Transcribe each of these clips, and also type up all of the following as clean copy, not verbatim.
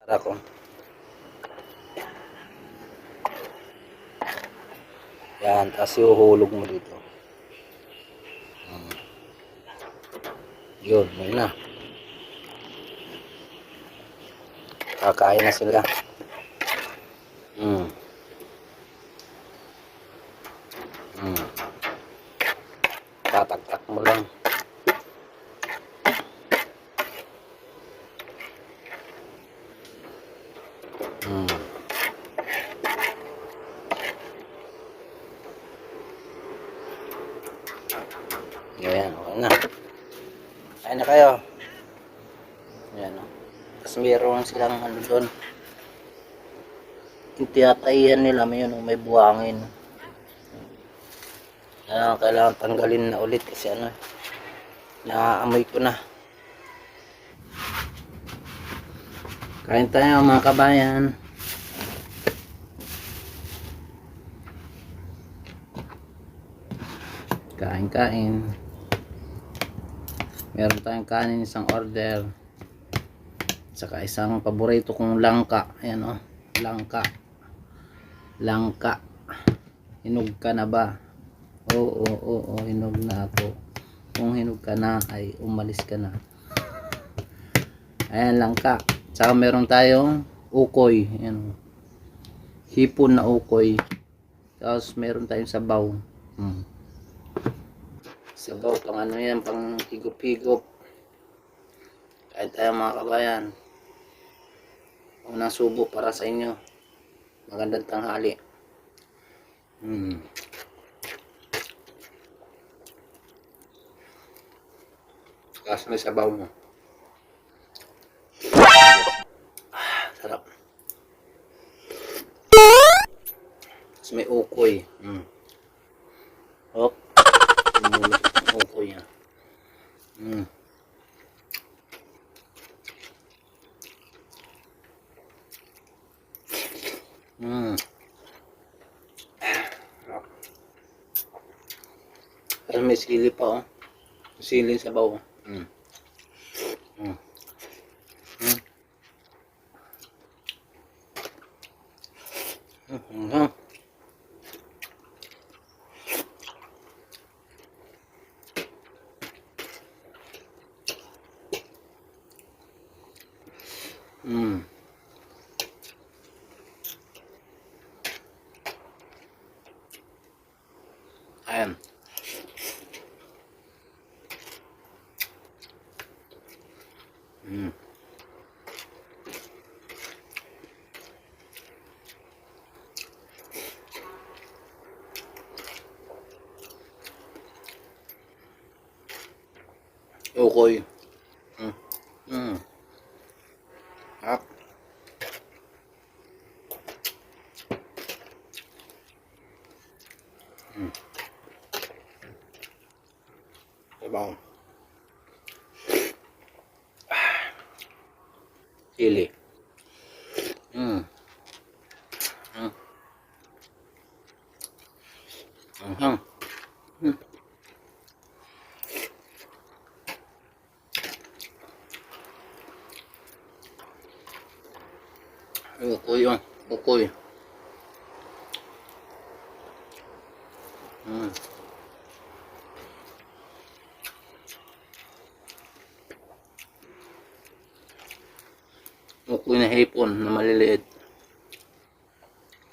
Ako. Yan, tapos ihuhulog mo dito. Yun na. Kakain na sila. Mm. Mm. Tataktak mo lang. Mm. Ayan, okay na. Kain na kayo. Ayan, o. Tapos meron silang ano doon. Yung tinatayihan nila, may buhangin. Kailangan tanggalin na ulit kasi ano, naaamoy ko na. Kain tayo mga kabayan. Kain. Meron tayong kanin, isang order. Saka isang paborito kong langka. Ayan o, langka. Hinog ka na ba? Oo, hinog na ako. Kung hinog ka na ay umalis ka na. Ayan, langka. Saka meron tayong ukoy. Ayan, hipon na ukoy. Tapos meron tayong sabaw. Sabaw, pang ano yan, pang higop-higop. Kahit tayo mga kabayan. Unang subo para sa inyo. Magandang tanghali. Tapos may sabaw mo. Sarap. Tapos may ukoy. Hop. Ukoy yan. Tapos may sili pa, oh. Sili sa baw. Ayan. Ukoy. Hap. Sabaw. Sili. Ukoy yun. Ukoy. Ukoy na hipon na maliliit.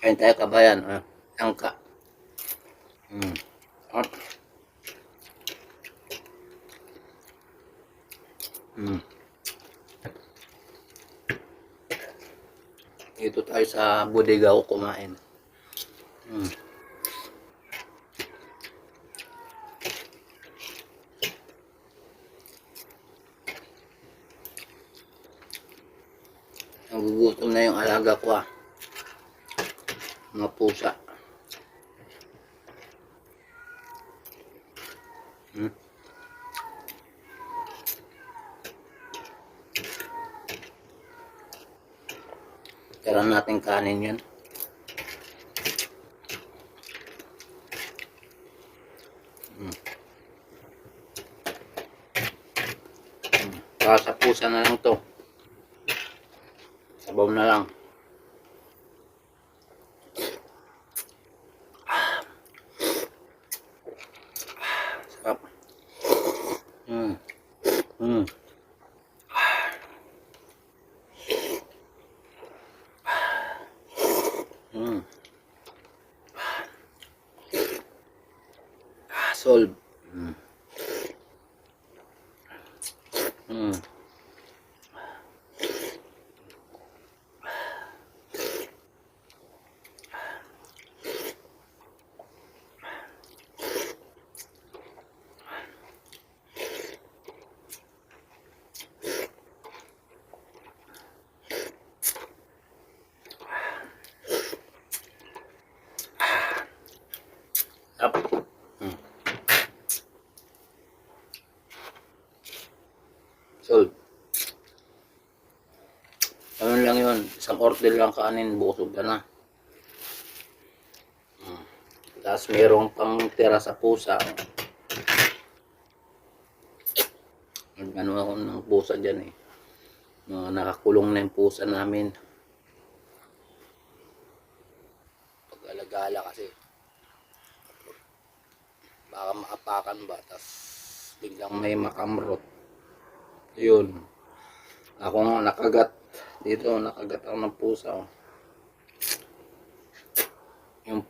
Kain tayo kabayan. Langka. At. Dito tayo sa bodega ko kumain. Nagugutom na yung alaga ko, mga pusa. Kailangan natin kanin yan. Para sa pusa na lang to. Sa Sabaw na lang. Sarap. Mm. Mm. Mm. Solve. Mm. Mm. Sarap. Mm. Solve. Ano lang yun, isang order lang kanin, busog ka na. Tapos mayroong pang tira sa pusa. Ano ako ng pusa dyan eh. Nakakulong na yung pusa namin. Pag-alagala kasi. Baka maapakan ba, tapos biglang may makamrot. Yun. Ako nga nakagat. Dito, nakagat ako ng pusa. Yung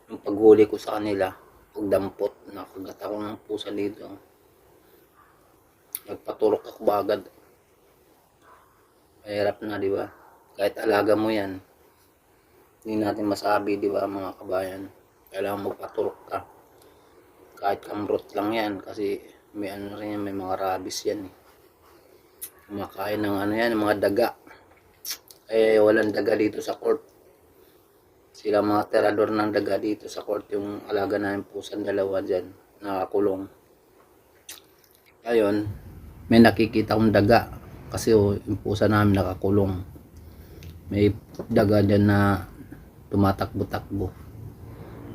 yung paghuli ko sa kanila, pagdampot, nakagat ako ng pusa dito. Nagpaturok ako bagad. Mahirap na, di ba? Kahit alaga mo yan, hindi natin masabi, di ba, mga kabayan. Kailangan magpaturok ka. Kahit kamrot lang yan, kasi may ano rin yan, may mga rabies yan eh. Kumakain ng ano yan, mga daga. Eh, walang daga dito sa court. Sila mga terador ng daga dito sa court, yung alaga namin pusang dalawa dyan, nakakulong. Ngayon, may nakikita akong daga kasi yung pusa namin nakakulong. May daga dyan na tumatakbo-takbo.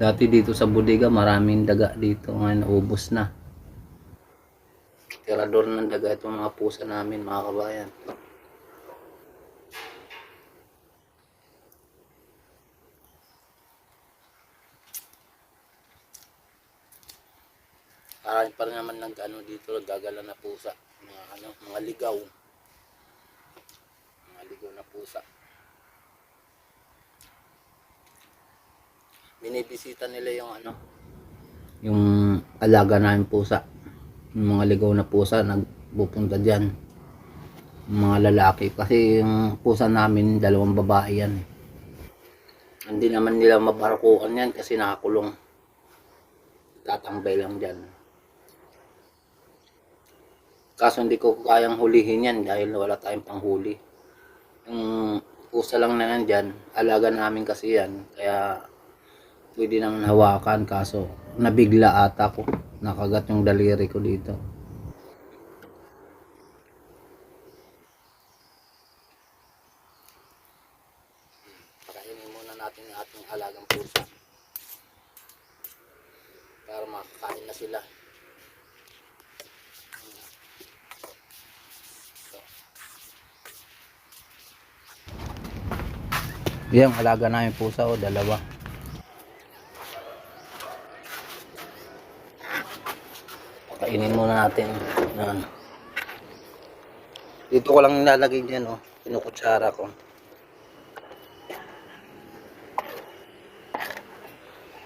Dati dito sa bodega maraming daga dito, ngayon naubos na. Tirador ng daga itong mga pusa namin, mga kabayan. Marami pa rin naman ng ano dito, gagala na pusa. Mga ligaw. Mga ligaw na pusa. Binibisita nila yung yung alaga namin pusa. Yung mga ligaw na pusa, nagpupunta dyan. Yung mga lalaki. Kasi yung pusa namin, 2 babae yan. Hindi naman nila mabarkuhan yan kasi nakakulong. Tatambay lang dyan. Kaso hindi ko kayang hulihin yan dahil wala tayong panghuli. Yung pusa lang na nandyan, alaga namin kasi yan. Kaya pwede nang hawakan, kaso nabigla ata ko. Nakagat yung daliri ko dito. Pakainin muna natin yung ating alagang pusa para makakain na sila. Yung alaga namin pusa, 2. Pakainin muna natin. Yan. Dito ko lang nilalagay dyan, kinukutsara ko.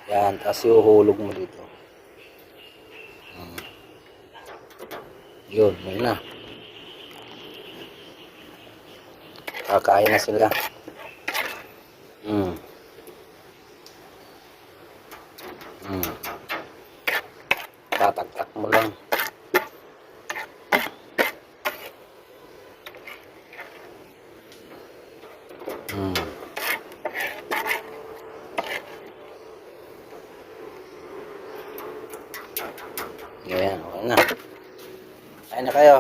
Yan, tapos ihuhulog mo dito. Yun na. Kakain na sila. Tataktak mo lang. Ayan, okay na. Kain na kayo.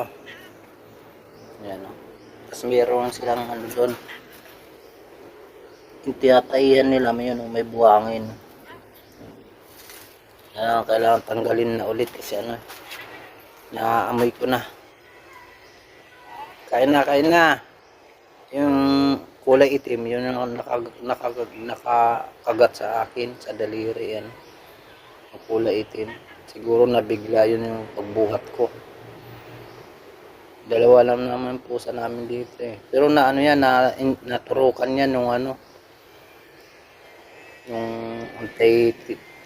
Ayan, tapos meron silang doon. Yung tinatayihan nila, may buhangin. Kailangan tanggalin na ulit kasi naaamoy ko na. Kain na, kain na. Yung kulay itim, yun ang nakakagat sa akin, sa daliri yan. Yung kulay itim. Siguro nabigla yun yung pagbuhat ko. Dalawa lang naman pusa namin dito eh. Pero na ano yan, naturukan yan nung ano, yung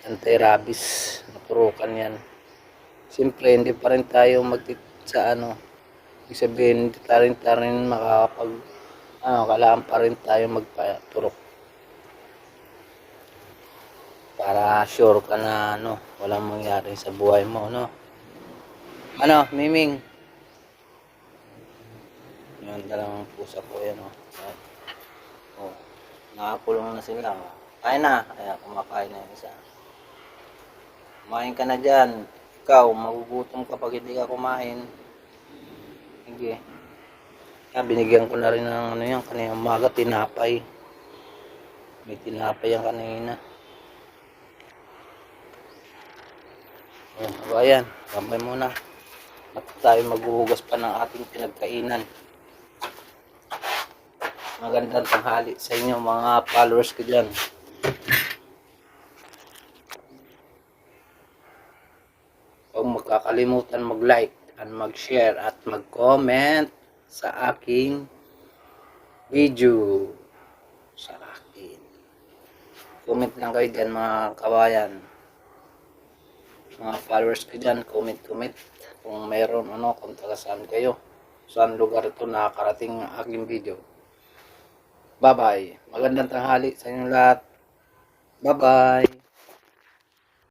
anti-rabies. Naturukan yan. Siyempre, hindi pa rin tayo sa ano, ibig sabihin, hindi pa rin makakapag, kailangan pa rin tayo magpaturok. Para sure ka na, walang mangyari sa buhay mo, no? Ano, Miming? Yung dalawang pusa ko, yan, oh. Nakakulong na sila, oh. Kain na. Ayan, kumakain na yung isa. Kumain ka na dyan. Ikaw, magugutom kapag hindi ka kumain. Sige. Kaya binigyan ko na rin ng yan, kanina umaga, tinapay. May tinapay yan kanina. Ayan, gambay muna. At tayo maghuhugas pa ng ating pinagkainan. Magandang tanghali sa inyo mga followers ko dyan. Huwag magkakalimutan mag-like and mag-share at mag-comment sa aking video. Sa akin. Comment lang kayo dyan mga kabayan. Mga followers ko dyan, comment. Kung mayroon kung taga saan kayo. Saan lugar ito nakakarating ang aking video. Bye-bye. Magandang tanghali sa inyo lahat. Bye-bye.